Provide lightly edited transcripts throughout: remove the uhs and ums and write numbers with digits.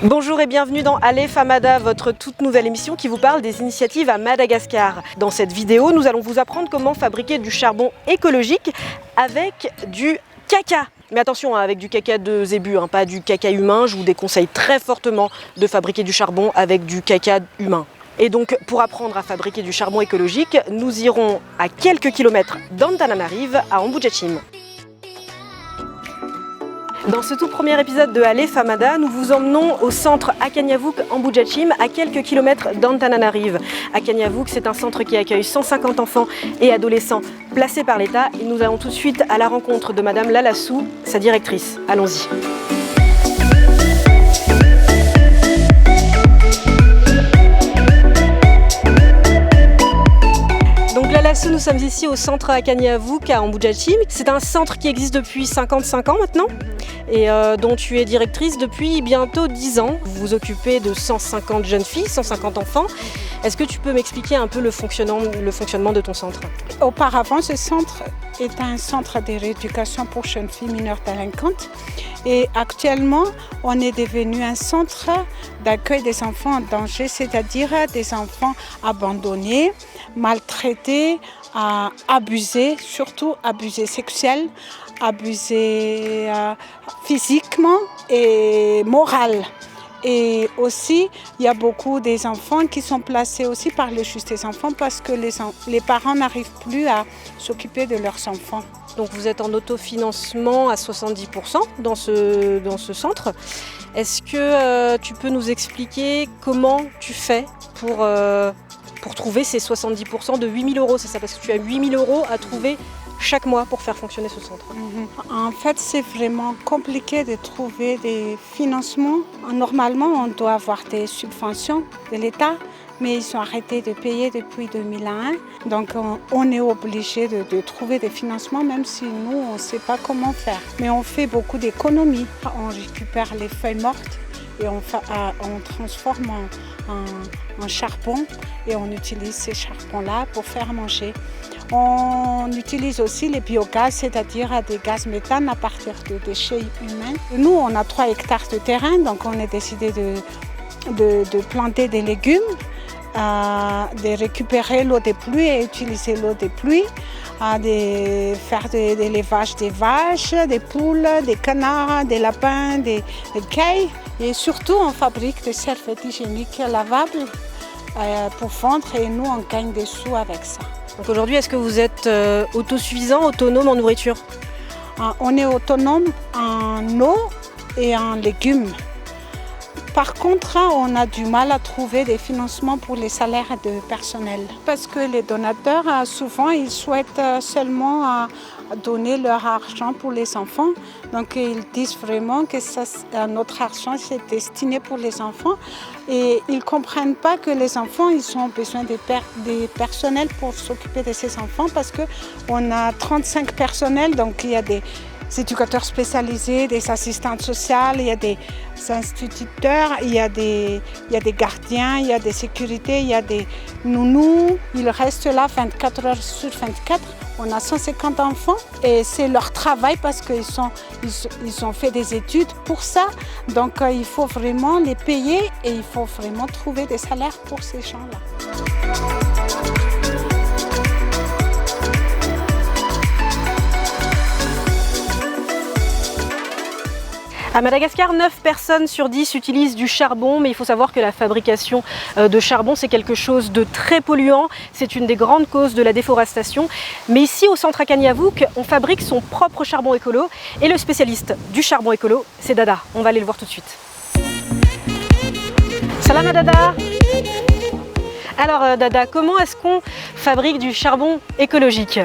Bonjour et bienvenue dans Allez Famada, votre toute nouvelle émission qui vous parle des initiatives à Madagascar. Dans cette vidéo, nous allons vous apprendre comment fabriquer du charbon écologique avec du caca. Mais attention, avec du caca de zébu, pas du caca humain. Je vous déconseille très fortement de fabriquer du charbon avec du caca humain. Et donc, pour apprendre à fabriquer du charbon écologique, nous irons à quelques kilomètres d'Antananarive, à Ambujachim. Dans ce tout premier épisode de Allez Famada, nous vous emmenons au centre Akanyavuk Ambujachim, à quelques kilomètres d'Antananarive. Akanyavuk, c'est un centre qui accueille 150 enfants et adolescents placés par l'État. Et nous allons tout de suite à la rencontre de Madame Lalassou, sa directrice. Allons-y. Nous sommes ici au centre Akanyavuk à Ambujachim. C'est un centre qui existe depuis 55 ans maintenant et dont tu es directrice depuis bientôt 10 ans. Vous vous occupez de 150 jeunes filles, 150 enfants. Est-ce que tu peux m'expliquer un peu le fonctionnement de ton centre? Auparavant, ce centre est un centre de rééducation pour jeunes filles mineures délinquantes et actuellement, on est devenu un centre d'accueil des enfants en danger, c'est-à-dire des enfants abandonnés, maltraités, abusés, surtout abusés sexuels, abusés physiquement et moralement. Et aussi, il y a beaucoup des enfants qui sont placés aussi par le juge des enfants parce que les parents n'arrivent plus à s'occuper de leurs enfants. Donc vous êtes en autofinancement à 70% dans ce centre. Est-ce que tu peux nous expliquer comment tu fais pour trouver ces 70% de 8 000 €? C'est ça, parce que tu as 8 000 € à trouver chaque mois pour faire fonctionner ce centre. En fait, c'est vraiment compliqué de trouver des financements. Normalement, on doit avoir des subventions de l'État, mais ils ont arrêté de payer depuis 2001. Donc, on est obligé de trouver des financements, même si nous, on ne sait pas comment faire. Mais on fait beaucoup d'économies. On récupère les feuilles mortes et on transforme en charbon et on utilise ces charbons-là pour faire manger. On utilise aussi les biogaz, c'est-à-dire des gaz méthane à partir de déchets humains. Nous, on a 3 hectares de terrain, donc on a décidé de planter des légumes, de récupérer l'eau des pluies et utiliser l'eau des pluies, de faire de l'élevage des vaches, des poules, des canards, des lapins, des cailles. Et surtout, on fabrique des serviettes hygiéniques lavables pour vendre et nous, on gagne des sous avec ça. Donc aujourd'hui, est-ce que vous êtes autosuffisant, autonome en nourriture? On est autonome en eau et en légumes. Par contre, on a du mal à trouver des financements pour les salaires de personnel. Parce que les donateurs, souvent, ils souhaitent seulement donner leur argent pour les enfants. Donc, ils disent vraiment que notre argent, c'est destiné pour les enfants. Et ils ne comprennent pas que les enfants, ils ont besoin des personnels pour s'occuper de ces enfants. Parce qu'on a 35 personnels, donc il y a des éducateurs spécialisés, des assistantes sociales, il y a des instituteurs, il y a des gardiens, il y a des sécurités, il y a des nounous. Ils restent là 24 heures sur 24. On a 150 enfants et c'est leur travail parce qu'ils ont fait des études pour ça. Donc il faut vraiment les payer et il faut vraiment trouver des salaires pour ces gens-là. À Madagascar, 9 personnes sur 10 utilisent du charbon, mais il faut savoir que la fabrication de charbon, c'est quelque chose de très polluant. C'est une des grandes causes de la déforestation. Mais ici, au centre Akanyavuk, on fabrique son propre charbon écolo. Et le spécialiste du charbon écolo, c'est Dada. On va aller le voir tout de suite. Salam Dada. Alors Dada, comment est-ce qu'on fabrique du charbon écologique?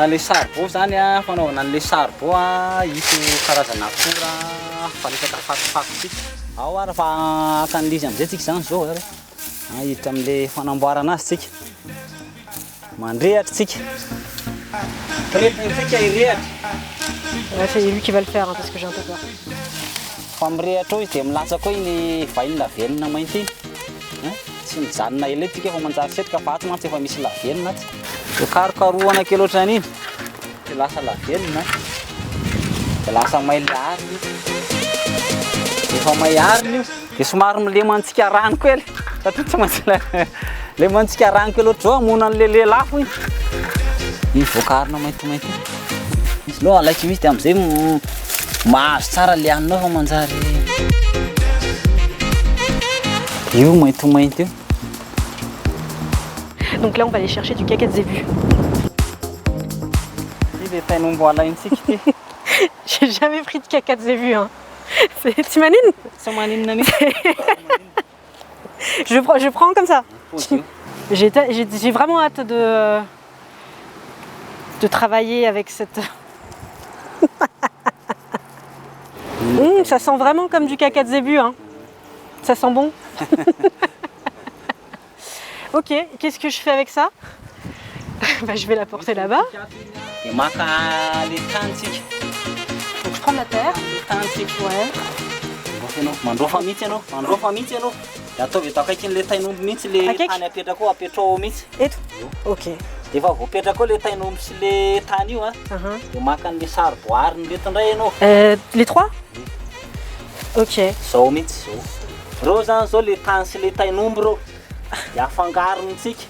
Le charbon zany fanaovana an'le charbon hisy karazana akora faletaka fakofakosika ao raha akan'izy am'izay tsika zany zao hiditra amin'le fanamboarana azy tsika mandrehatra tsika rehetra irehatra. Ouais, c'est lui qui va le faire parce que j'ai un peu peur. Fa mirehatra izy dia milatsa koa iny vahiny lavenona mainty tsy mijanona ela tsika fa manjary setroka fa tsy mantsy efa misy lavenona tsy karokarohana kely ohatran'iny dia lasa lavenona dia lasa mailary. Efa mahariny io. Dia somary milemantsika rano koa ele. Satria tsy maintsy lemantsika rano koa loatra zao amona an'le lelafo iny. Iny voakarina maintimainty. Misy loha alaiky misy dia am'izay mahazo tsara le haninao fa manjary. Io maintimainty io. Donc là, on va aller chercher du caca de zébu. Io tainombo alaintsika ity. J'ai jamais pris de caca de zébu. Hein. Tu m'anines? Tsy maninona mihitsy. Je prends comme ça. J'ai vraiment hâte de travailler avec cette... ça sent vraiment comme du caca de zébu. Hein. Ça sent bon. Ok, qu'est-ce que je fais avec ça? Bah, je vais la porter là-bas. Donc je prends de la terre. Ouais. Mandrofa mihitsy ianao, mandrofa mihitsy ianao. Dia ataovy eto akaikin'le tainombo mihitsy le tany apetraka ao apetrao ao mihitsy. Eto? Ok. Dia efa voapetraka ao le tainombo sy le tany io a. Dia maka an'le sarboariny reto indray ianao. Les trois? Ok. Zao mihitsy zao. Reo zany zao le tany sy le tainombo reo. Dia afangarontsika.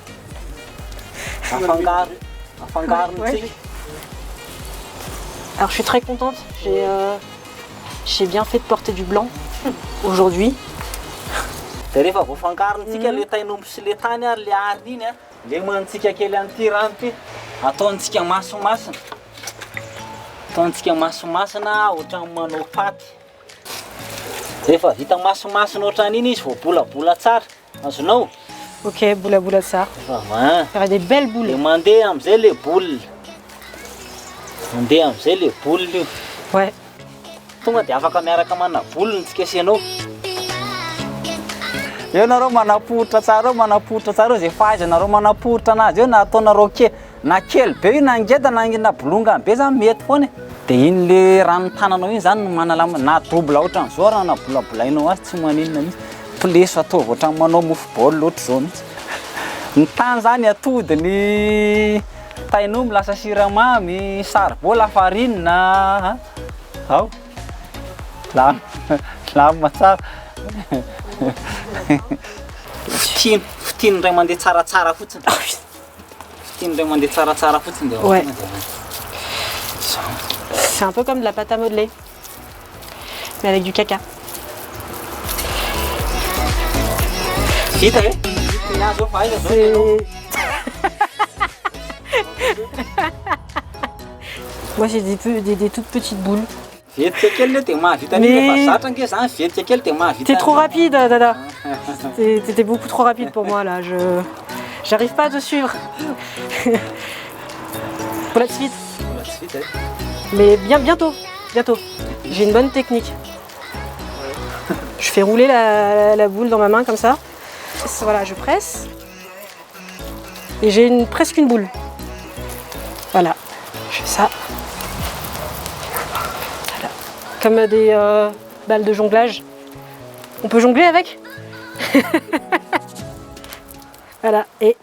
Afangarontsika. Alors je suis très contente. J'ai bien fait de porter du blanc aujourd'hui. Dia rehefa voafangarontsika le tainombo sy le tany ary le ariny iny a, lemantsika kely an'ity rano ity, ataontsika masomasina. Ataontsika masomasina ohatran'ny manao paty. Rehefa vita masomasina ohatran'iny izy voabolabola tsara. Azonao? Ok, boula ça. Faire des belles boules. Dia mandeha am'izay le boule. Mandeha am'izay le boule io. Ouais. Tonga dia afaka miaraka manaboliny tsika asianao. Eo nareo manapoitra tsara eo, manapoitra tsara eo. Zay fahaizanareo manapoitra anazy eo na ataonareo na kely be io na ngeda na bolongany be zany mety foana. Dia iny le rano tananao iny zany no manalama na double ohatran'izao raha na bolabolainao azy tsy maninona mihitsy. Pleso ataovy ohatran'ny manao mofo baolina loatra zao mihitsy. Ny tany zany atody ny tainombo lasa siramamy, saribô lafarinina. Ao. Lama tsara. Fitiny iray mandeha tsaratsara fotsiny. Fitiny iray mandeha tsaratsara fotsiny dia. Ouais. C'est un peu comme de la pâte à modeler, mais avec du caca. Vita ve? Moi j'ai des toutes petites boules. T'es trop rapide, Dada. T'étais beaucoup trop rapide pour moi là. J'arrive pas à te suivre. Pour la suite. Mais bientôt. J'ai une bonne technique. Je fais rouler la boule dans ma main comme ça. Voilà, je presse. Et j'ai presque une boule. Voilà, je fais ça. Voilà. Comme des balles de jonglage. On peut jongler avec. Voilà, et...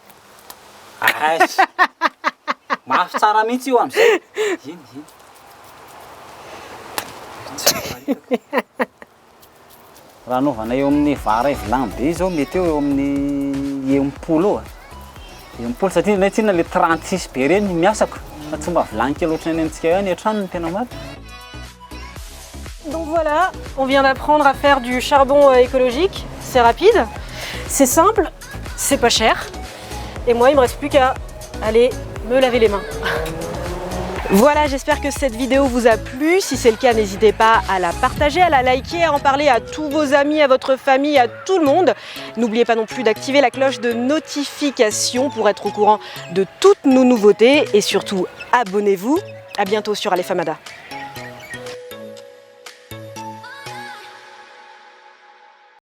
Raha anaovana eo amin'ny vara vilagny be zao mety eo amin'ny enimpolo eo. Enimpolo satria ilay tsina le 36 be reny miasako. Fa tsy mba vilagny kely ohatrany antsika ihany hatrany no tena maty. Donc voilà, on vient d'apprendre à faire du charbon écologique. C'est rapide, c'est simple, c'est pas cher. Et moi, il me reste plus qu'à aller me laver les mains. Voilà, j'espère que cette vidéo vous a plu. Si c'est le cas, n'hésitez pas à la partager, à la liker, à en parler à tous vos amis, à votre famille, à tout le monde. N'oubliez pas non plus d'activer la cloche de notification pour être au courant de toutes nos nouveautés. Et surtout, abonnez-vous. À bientôt sur Alephamada.